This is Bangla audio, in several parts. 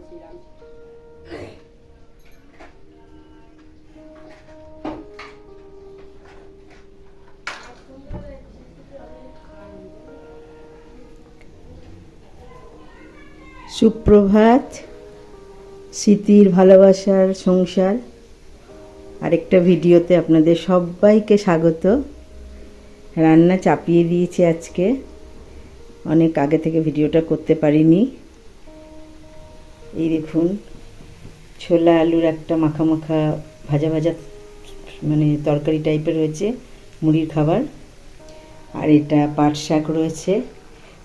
করেছিলাম। সুপ্রভাত, স্মৃতির ভালোবাসার সংসার আরেকটা ভিডিওতে আপনাদের সবাইকে স্বাগত। রান্না চাপিয়ে দিয়েছি আজকে, অনেক আগে থেকে ভিডিওটা করতে পারিনি। এই দেখুন, ছোলা আলুর একটা মাখা মাখা ভাজা ভাজা মানে তরকারি টাইপের হয়েছে, মুড়ির খাবার। আর এটা পাট শাক রয়েছে।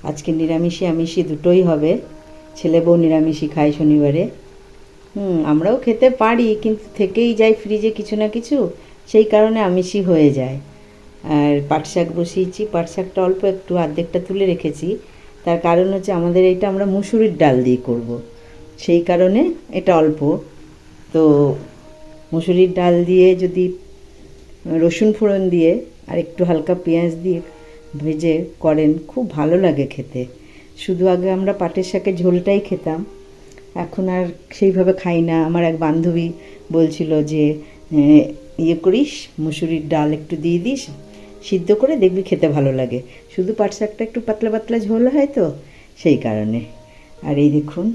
আজকে নিরামিষি আমিষি দুটোই হবে, ছেলে বউ নিরামিষই খায় শনিবারে। আমরাও খেতে পারি, কিন্তু থেকেই যাই ফ্রিজে কিছু না কিছু, সেই কারণে আমিষই হয়ে যায়। আর পাট শাক বসিয়েছি, পাট শাকটা অল্প একটু অর্ধেকটা তুলে রেখেছি। তার কারণ হচ্ছে আমাদের এইটা আমরা মুসুরির ডাল দিয়ে করব, সেই কারণে এটা অল্প। তো মুসুরির ডাল দিয়ে যদি রসুন ফোড়ন দিয়ে আর একটু হালকা পেঁয়াজ দিয়ে ভেজে করেন, খুব ভালো লাগে খেতে। শুধু আগে আমরা পাটের শাকের ঝোলটাই খেতাম, এখন আর সেইভাবে খাই না। আমার এক বান্ধবী বলছিল যে ইয়ে করিস, মুসুরির ডাল একটু দিয়ে দিস, সিদ্ধ করে দেখবি খেতে ভালো লাগে। শুধু পাট শাকটা একটু পাতলা পাতলা ঝোল হয় তো, সেই কারণে। আর এই দেখুন,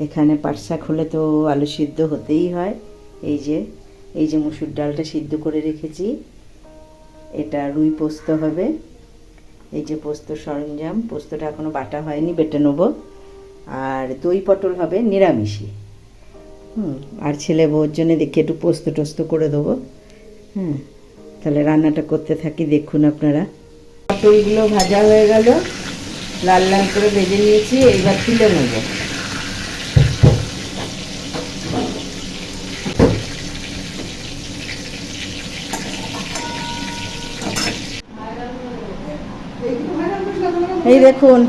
এখানে পাট শাক হলে তো আলু সিদ্ধ হতেই হয়। এই যে মুসুর ডালটা সিদ্ধ করে রেখেছি, এটা রুই পোস্ত হবে। এই যে পোস্ত সরঞ্জাম, পোস্তটা এখনও বাটা হয়নি, বেটে নেবো। আর দই পটল হবে নিরামিষি। আর ছেলে বউর জন্য দেখি একটু পোস্ত টোস্ত করে দেবো। তাহলে রান্নাটা করতে থাকি, দেখুন আপনারা। পটলগুলো ভাজা হয়ে গেল, লাল লাল করে ভেজে নিয়েছি, এইবার তুলে নেব। এই দেখুন,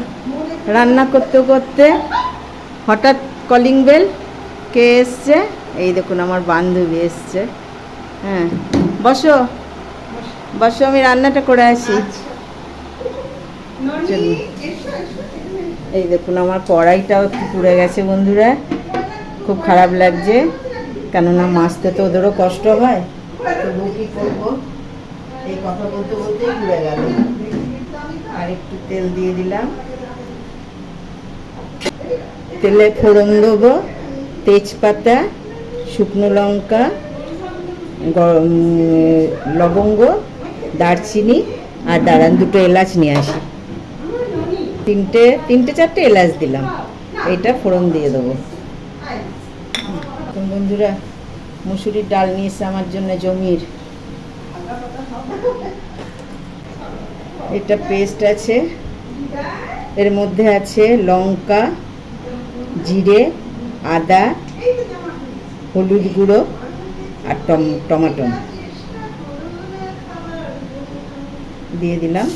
রান্না করতে করতে হঠাৎ কলিং বেল, কে এসছে? এই দেখুন, আমার বান্ধবী এসছে। বসো বসো, আমি রান্নাটা করে আসি। এই দেখুন, আমার কড়াইটাও একটু পুড়ে গেছে বন্ধুরা, খুব খারাপ লাগছে। কেননা মাছতে তো ওদেরও কষ্ট হয়, তবু কী করবো, এই কথা বলতে বলতেই পুড়ে গেল। আর একটু তেল দিয়ে দিলাম, তেলে ফোড়ন দেবো তেজপাতা, শুকনো লঙ্কা, লবঙ্গ, দারচিনি, আর দাঁড়ান দুটো এলাচ নিয়ে আসি। তিনটে চারটে এলাচ দিলাম, এটা ফোড়ন দিয়ে দেবো। বন্ধুরা, মুসুরির ডাল নিয়েছে আমার জন্য জমির। এটা পেস্ট আছে, এর মধ্যে আছে লঙ্কা, জিরে, আদা, হলুদ গুঁড়ো আর টমেটো দিয়ে দিলাম।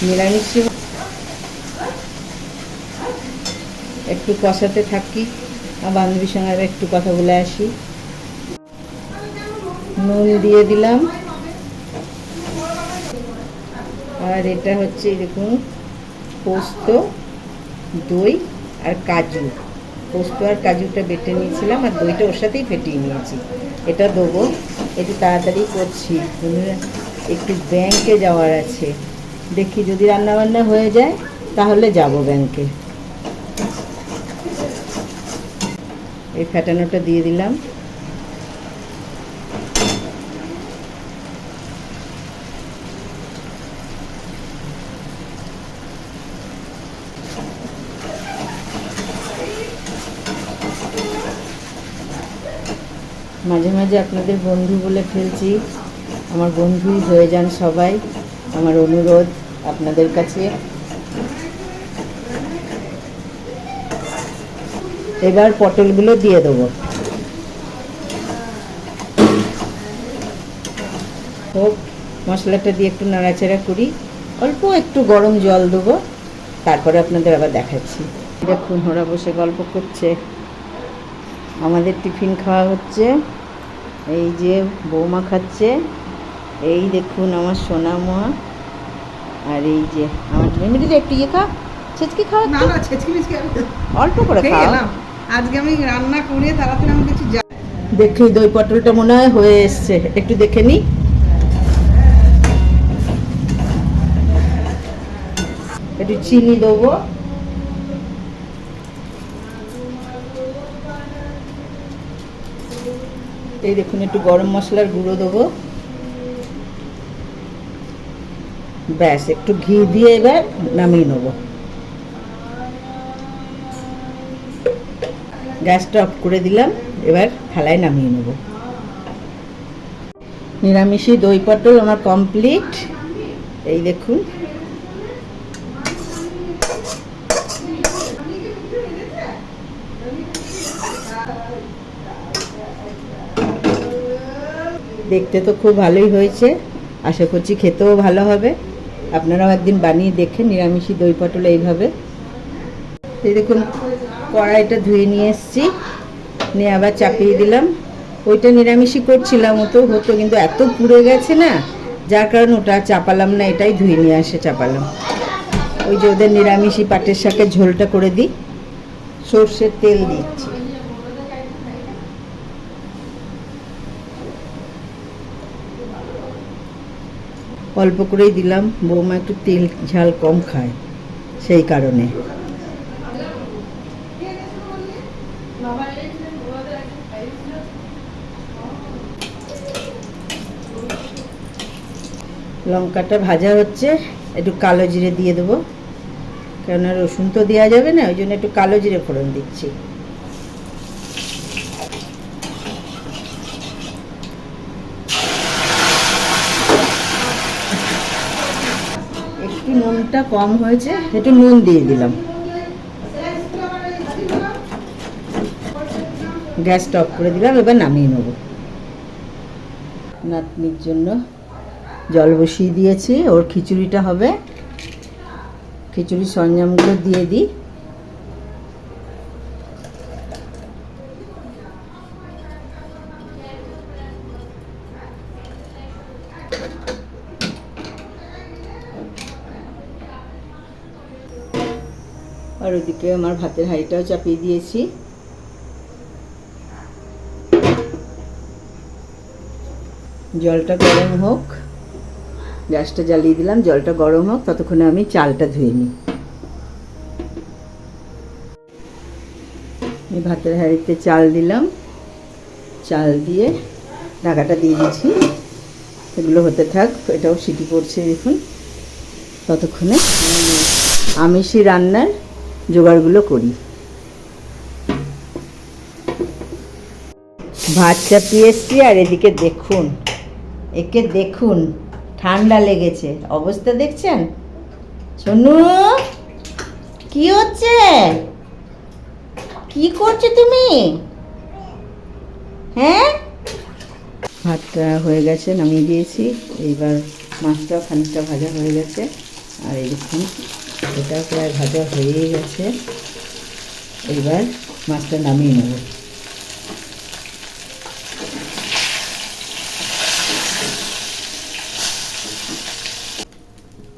নিরামিষ একটু কষাতে থাকি, আর বান্ধবীর সঙ্গে একটু কথা বলে আসি। নুন দিয়ে দিলাম। আর এটা হচ্ছে দেখুন, পোস্ত, দই আর কাজু। পোস্ত আর কাজুটা বেটে নিয়েছিলাম, আর দইটা ওর সাথেই ফেটিয়ে নিয়েছি। এটা দেবো। একটু তাড়াতাড়ি করছি, একটু ব্যাংকে যাওয়ার আছে। দেখি যদি রান্নাবান্না হয়ে যায় তাহলে যাব ব্যাংকে। এই ফেটানোটা দিয়ে দিলাম। মাঝে মাঝে আপনাদের বন্ধু বলে ফেলছি, আমার বন্ধুই হয়ে যান সবাই, আমার অনুরোধ আপনাদের কাছে। এবার পটলগুলো দিয়ে দেবো। হোক, মশলাটা দিয়ে একটু নাড়াচাড়া করি, অল্প একটু গরম জল দেবো, তারপরে আপনাদের আবার দেখাচ্ছি। দেখুন, ওরা বসে গল্প করছে, আমাদের টিফিন খাওয়া হচ্ছে। এই যে বৌমা খাচ্ছে, এই দেখুন আমার সোনা মা, আর এই যে আমার মেমরি একটু ইয়ে খা, ছেচকি খাও, না না ছেচকি মিচকি অল্প করে খেয়ে খাও। এলাম। আজকে আমি রান্না করে তাড়াতাড়ি আমি কিছু দেখি দই পটলটা মনে হয় হয়ে এসছে, একটু দেখে নি। একটু চিনি দেবো, এই দেখুন একটু গরম মশলার গুঁড়ো দেবো, ব্যাস একটু ঘি দিয়ে এবার নামিয়ে নেবো। গ্যাসটা অফ করে দিলাম, এবার থালায় নামিয়ে নেব। নিরামিষি দই পটল আমার কমপ্লিট। এই দেখুন দেখতে তো খুব ভালোই হয়েছে, আশা করছি খেতেও ভালো হবে। আপনারাও একদিন বানিয়ে দেখেন নিরামিষি দই পটল এইভাবে। এই দেখুন কড়াইটা ধুয়ে নিয়ে এসেছি, নিয়ে আবার চাপিয়ে দিলাম। ওইটা নিরামিষই করছিলাম, ও তো হতো কিন্তু এত পুড়ে গেছে না, যার কারণে ওটা চাপালাম না, এটাই ধুয়ে নিয়ে আসে চাপালাম। ওই যে ওদের নিরামিষি পাটের শাকের ঝোলটা করে দিই, সর্ষের তেল দিচ্ছি। অল্প করেই দিলাম, বৌমা একটু তেল ঝাল কম খায় সেই কারণে। লঙ্কাটা ভাজা হচ্ছে, একটু কালো জিরে দিয়ে দেবো, কেননা রসুন তো দেওয়া যাবে না, ওই জন্য একটু কালো জিরে ফোড়ন দিচ্ছি। একটু নুনটা কম হয়েছে, একটু নুন দিয়ে দিলাম। গ্যাসটা অফ করে দিলাম, এবার নামিয়ে নেব। নাতনির জন্য জল বসিয়ে দিয়েছি, ওর খিচুড়িটা হবে। খিচুড়ির সরঞ্জামগুলো দিয়ে দিই। আর ওইদিকে আমার ভাতের হাঁড়িটাও চাপিয়ে দিয়েছি। জলটা গরম হোক, গ্যাসটা জ্বালিয়ে দিলাম, জলটা গরম হোক, ততক্ষণে আমি চালটা ধুয়ে নিই। ভাতের হাঁড়িতে চাল দিলাম, চাল দিয়ে ঢাকাটা দিয়ে দিচ্ছি, এগুলো হতে থাক। এটাও সিটি পড়ছে দেখুন, ততক্ষণে আমিষি রান্নার জোগাড়গুলো করি। ভাত চাপিয়ে এসছি, আর এদিকে দেখুন, একে দেখুন ঠান্ডা লেগেছে, অবস্থা দেখছেন। সোনু কি হচ্ছে, কি করছো তুমি? হ্যাঁ, ভাতটা হয়ে গেছে, নামিয়ে দিয়েছি। এইবার মাছটাও খানিকটা ভাজা হয়ে গেছে, আর এই দেখুন এটা প্রায় ভাজা হয়েই গেছে। এইবার মাছটা নামিয়ে নেব।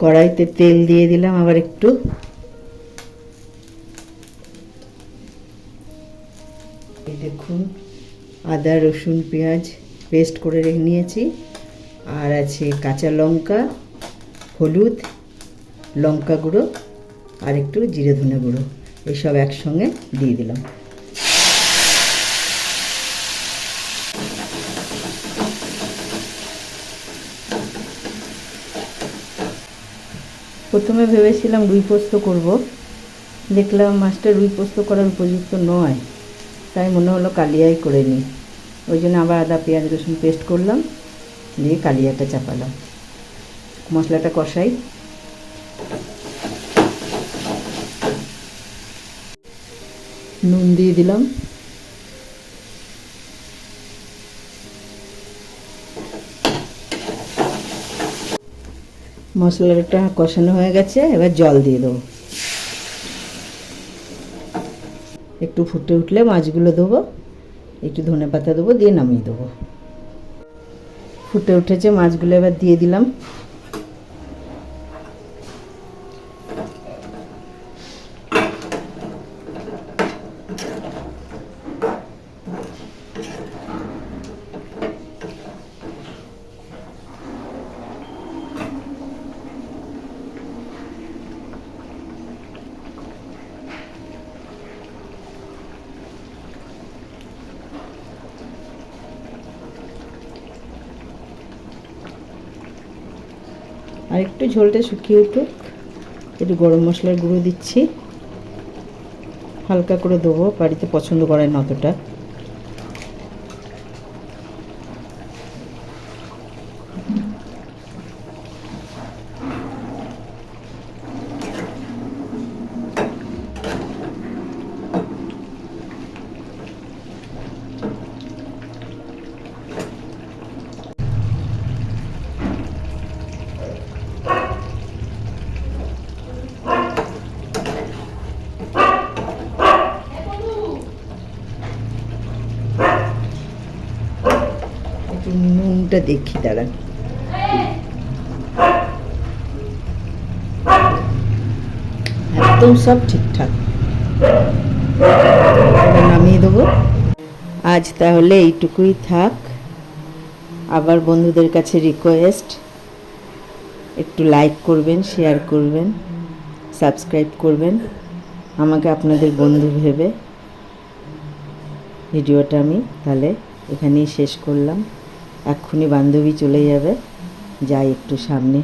কড়াইতে তেল দিয়ে দিলাম আবার একটু। এই দেখুন আদা রসুন পেঁয়াজ পেস্ট করে রেখে নিয়েছি, আর আছে কাঁচা লঙ্কা, হলুদ, লঙ্কা গুঁড়ো আর একটু জিরে ধনে গুঁড়ো, এইসব একসঙ্গে দিয়ে দিলাম। প্রথমে ভেবেছিলাম রুই পোস্ত করব, দেখলাম মাছটা রুই পোস্ত করার উপযুক্ত নয়, তাই মনে হলো কালিয়াই করে নিই। ওই জন্য আবার আদা পেঁয়াজ রসুন পেস্ট করলাম, দিয়ে কালিয়াটা চাপালাম। মশলাটা কষাই। নুন দিয়ে দিলাম, মশলাটা কষানো হয়ে গেছে, এবার জল দিয়ে দেবো। একটু ফুটে উঠলে মাছগুলো দেবো, একটু ধনেপাতা দেবো, দিয়ে নামিয়ে দেবো। ফুটে উঠেছে, মাছগুলো এবার দিয়ে দিলাম। আর একটু ঝোলটা শুকিয়ে উঠুক, একটু গরম মশলার গুঁড়ো দিচ্ছি, হালকা করে দেবো, বাড়িতে পছন্দ করেন না অতটা। একটু নুনটা দেখি, দাঁড়ান। একদম সব ঠিকঠাক, এবার নামিয়ে দেবো। আজ তাহলে এইটুকুই থাক। আবার বন্ধুদের কাছে রিকোয়েস্ট, একটু লাইক করবেন, শেয়ার করবেন, সাবস্ক্রাইব করবেন আমাকে আপনাদের বন্ধু ভেবে। ভিডিওটা আমি তাহলে এখানেই শেষ করলাম। এক্ষুনি বান্ধবী চলে যাবে, যাই একটু সামনে।